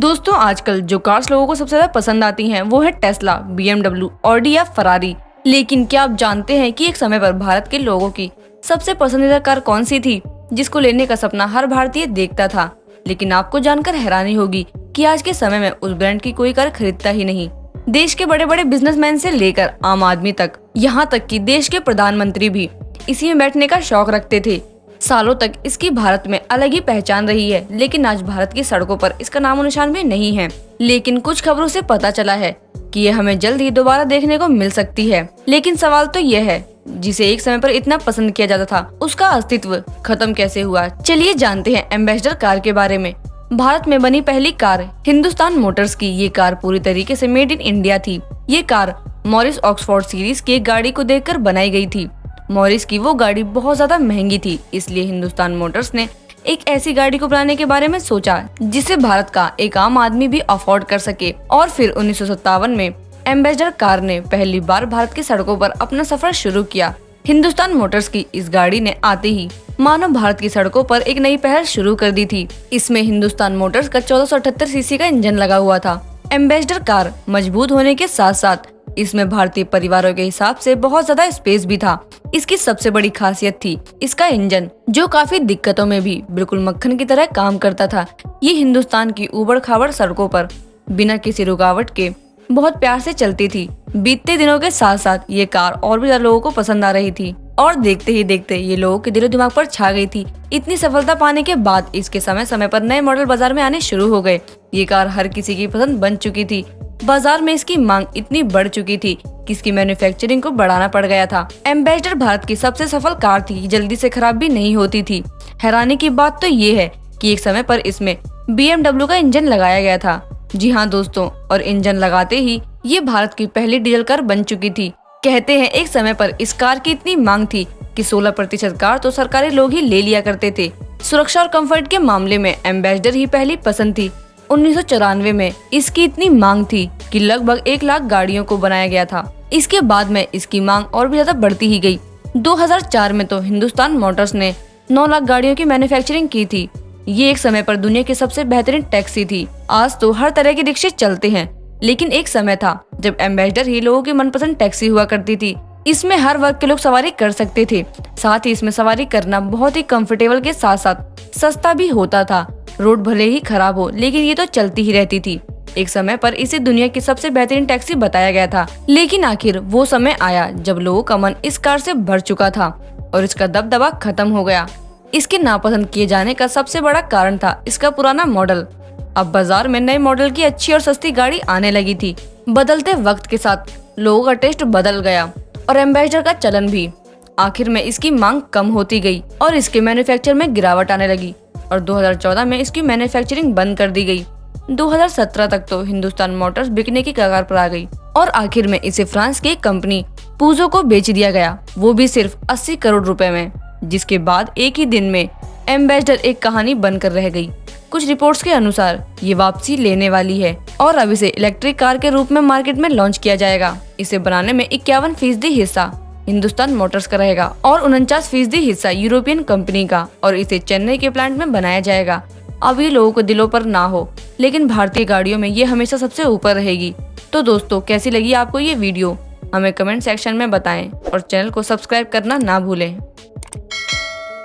दोस्तों आजकल जो कार्स लोगों को सबसे ज्यादा पसंद आती हैं वो है टेस्ला, BMW, ऑडी या फरारी। लेकिन क्या आप जानते हैं कि एक समय पर भारत के लोगों की सबसे पसंदीदा कार कौन सी थी, जिसको लेने का सपना हर भारतीय देखता था। लेकिन आपको जानकर हैरानी होगी कि आज के समय में उस ब्रांड की कोई कार खरीदता ही नहीं। देश के बड़े बड़े बिजनेसमैन से लेकर आम आदमी तक, यहाँ तक कि देश के प्रधानमंत्री भी इसी में बैठने का शौक रखते थे। सालों तक इसकी भारत में अलग ही पहचान रही है, लेकिन आज भारत की सड़कों पर इसका नामो निशान भी नहीं है। लेकिन कुछ खबरों से पता चला है कि ये हमें जल्द ही दोबारा देखने को मिल सकती है। लेकिन सवाल तो यह है, जिसे एक समय पर इतना पसंद किया जाता था, उसका अस्तित्व खत्म कैसे हुआ। चलिए जानते हैं एम्बेसडर कार के बारे में। भारत में बनी पहली कार हिंदुस्तान मोटर्स की ये कार पूरी तरीके से मेड इन इंडिया थी। ये कार मॉरिस ऑक्सफोर्ड सीरीज की एक गाड़ी को देखकर बनाई गई थी। मॉरिस की वो गाड़ी बहुत ज्यादा महंगी थी, इसलिए हिंदुस्तान मोटर्स ने एक ऐसी गाड़ी को बनाने के बारे में सोचा जिसे भारत का एक आम आदमी भी अफोर्ड कर सके। और फिर 1957 में एम्बेसडर कार ने पहली बार भारत की सड़कों पर अपना सफर शुरू किया। हिंदुस्तान मोटर्स की इस गाड़ी ने आते ही मानो भारत की सड़कों पर एक नई पहल शुरू कर दी थी। इसमें हिंदुस्तान मोटर्स का 1478 सीसी का इंजन लगा हुआ था। एम्बेसडर कार मजबूत होने के साथ साथ इसमें भारतीय परिवारों के हिसाब से बहुत ज्यादा स्पेस भी था। इसकी सबसे बड़ी खासियत थी इसका इंजन, जो काफी दिक्कतों में भी बिल्कुल मक्खन की तरह काम करता था। ये हिंदुस्तान की उबड़ खाबड़ सड़कों पर बिना किसी रुकावट के बहुत प्यार से चलती थी। बीतते दिनों के साथ साथ ये कार और भी ज्यादा लोगों को पसंद आ रही थी और देखते ही देखते ये लोगों के दिलो दिमाग पर छा गई थी। इतनी सफलता पाने के बाद इसके समय समय पर नए मॉडल बाजार में आने शुरू हो गए। ये कार हर किसी की पसंद बन चुकी थी। बाजार में इसकी मांग इतनी बढ़ चुकी थी कि इसकी मैन्युफैक्चरिंग को बढ़ाना पड़ गया था। एम्बेसडर भारत की सबसे सफल कार थी, जल्दी से खराब भी नहीं होती थी। हैरानी की बात तो ये है कि एक समय पर इसमें BMW का इंजन लगाया गया था। जी हाँ दोस्तों, और इंजन लगाते ही ये भारत की पहली डीजल कार बन चुकी थी। कहते हैं एक समय पर इस कार की इतनी मांग थी कि 16% कार तो सरकारी लोग ही ले लिया करते थे। सुरक्षा और कंफर्ट के मामले में एम्बेसडर ही पहली पसंद थी। 1994 में इसकी इतनी मांग थी कि लगभग 1 लाख गाड़ियों को बनाया गया था। इसके बाद में इसकी मांग और भी ज्यादा बढ़ती ही गई। 2004 में तो हिंदुस्तान मोटर्स ने 9 लाख गाड़ियों की मैन्युफैक्चरिंग की थी। ये एक समय पर दुनिया की सबसे बेहतरीन टैक्सी थी। आज तो हर तरह के रिक्शे चलते हैं, लेकिन एक समय था जब एम्बेसडर ही लोगों की मनपसंद टैक्सी हुआ करती थी। इसमें हर वर्ग के लोग सवारी कर सकते थे। साथ ही इसमें सवारी करना बहुत ही कंफर्टेबल के साथ साथ सस्ता भी होता था। रोड भले ही खराब हो, लेकिन ये तो चलती ही रहती थी। एक समय पर इसे दुनिया की सबसे बेहतरीन टैक्सी बताया गया था। लेकिन आखिर वो समय आया जब लोगों का मन इस कार से भर चुका था और इसका दबदबा खत्म हो गया। इसके नापसंद किए जाने का सबसे बड़ा कारण था इसका पुराना मॉडल। अब बाजार में नए मॉडल की अच्छी और सस्ती गाड़ी आने लगी थी। बदलते वक्त के साथ लोगों का टेस्ट बदल गया और एम्बेसडर का चलन भी। आखिर में इसकी मांग कम होती गई और इसके मैन्युफैक्चर में गिरावट आने लगी और 2014 में इसकी मैन्युफैक्चरिंग बंद कर दी गई। 2017 तक तो हिंदुस्तान मोटर्स बिकने की कगार पर आ गई और आखिर में इसे फ्रांस की कंपनी पूजो को बेच दिया गया, वो भी सिर्फ 80 करोड़ रुपए में। जिसके बाद एक ही दिन में एम्बेसडर एक कहानी बनकर रह गई। कुछ रिपोर्ट्स के अनुसार ये वापसी लेने वाली है और अब इसे इलेक्ट्रिक कार के रूप में मार्केट में लॉन्च किया जाएगा। इसे बनाने में 51% हिस्सा हिंदुस्तान मोटर्स का रहेगा और 49% हिस्सा यूरोपियन कंपनी का, और इसे चेन्नई के प्लांट में बनाया जाएगा। अब ये लोगों को दिलों पर ना हो, लेकिन भारतीय गाड़ियों में ये हमेशा सबसे ऊपर रहेगी। तो दोस्तों, कैसी लगी आपको ये वीडियो, हमें कमेंट सेक्शन में बताएं और चैनल को सब्सक्राइब करना ना भूलें।